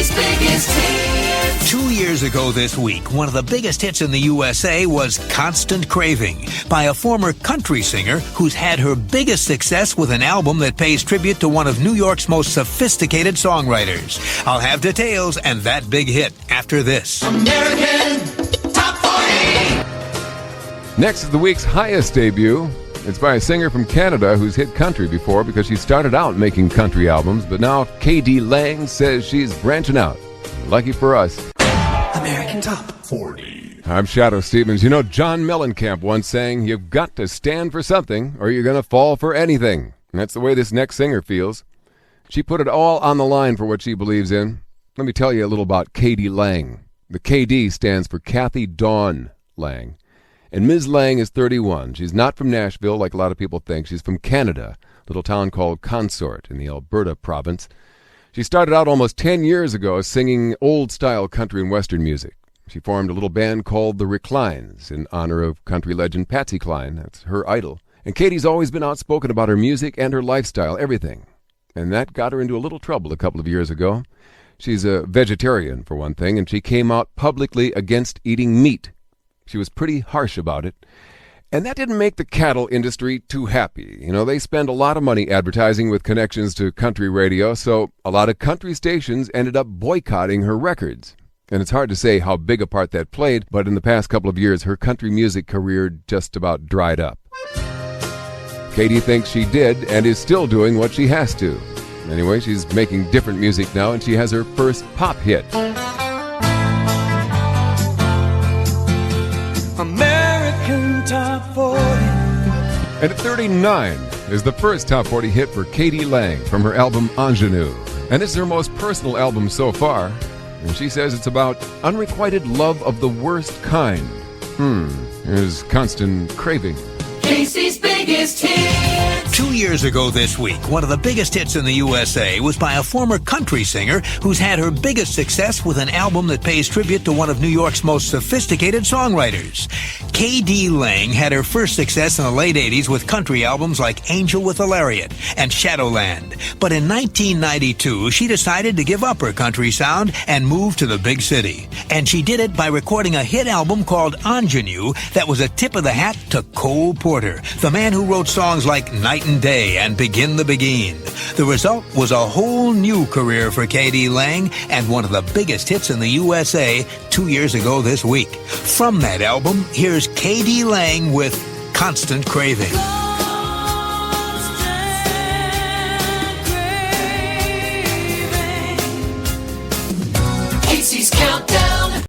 Casey's biggest hits. 2 years ago this week, one of the biggest hits in the USA was Constant Craving by a former country singer who's had her biggest success with an album that pays tribute to one of New York's most sophisticated songwriters. I'll have details and that big hit after this. American Top 40. Next is the week's highest debut. It's by a singer from Canada who's hit country before because she started out making country albums, but now Kathryn Lang says she's branching out. Lucky for us. American Top 40. I'm Shadoe Stevens. You know, John Mellencamp once sang, "You've got to stand for something or you're going to fall for anything." And that's the way this next singer feels. She put it all on the line for what she believes in. Let me tell you a little about Kathryn Lang. The KD stands for Kathryn Dawn Lang. And Ms. Lang is 31. She's not from Nashville like a lot of people think. She's from Canada, a little town called Consort in the Alberta province. She started out almost 10 years ago singing old-style country and western music. She formed a little band called The Reclines in honor of country legend Patsy Cline. That's her idol. And Katie's always been outspoken about her music and her lifestyle, everything. And that got her into a little trouble a couple of years ago. She's a vegetarian, for one thing, and she came out publicly against eating meat. She was pretty harsh about it. And that didn't make the cattle industry too happy. You know, they spend a lot of money advertising with connections to country radio, so a lot of country stations ended up boycotting her records. And it's hard to say how big a part that played, but in the past couple of years, her country music career just about dried up. Katie thinks she did and is still doing what she has to. Anyway, she's making different music now, and she has her first pop hit. American Top 40. And at 39 is the first Top 40 hit for Kathryn Lang from her album Ingenue. And it's her most personal album so far. And she says it's about unrequited love of the worst kind. Here's Constant Craving. Casey's biggest hits. 2 years ago this week, one of the biggest hits in the USA was by a former country singer who's had her biggest success with an album that pays tribute to one of New York's most sophisticated songwriters. Kathryn Lang had her first success in the late 80s with country albums like Angel with a Lariat and Shadowland. But in 1992, she decided to give up her country sound and move to the big city. And she did it by recording a hit album called Ingenue that was a tip of the hat to Cole Porter, the man who wrote songs like Night and Day and Begin the Begin. The result was a whole new career for Kathryn Lang and one of the biggest hits in the USA 2 years ago this week. From that album, here's Kathryn Lang with Constant Craving. Casey's Countdown.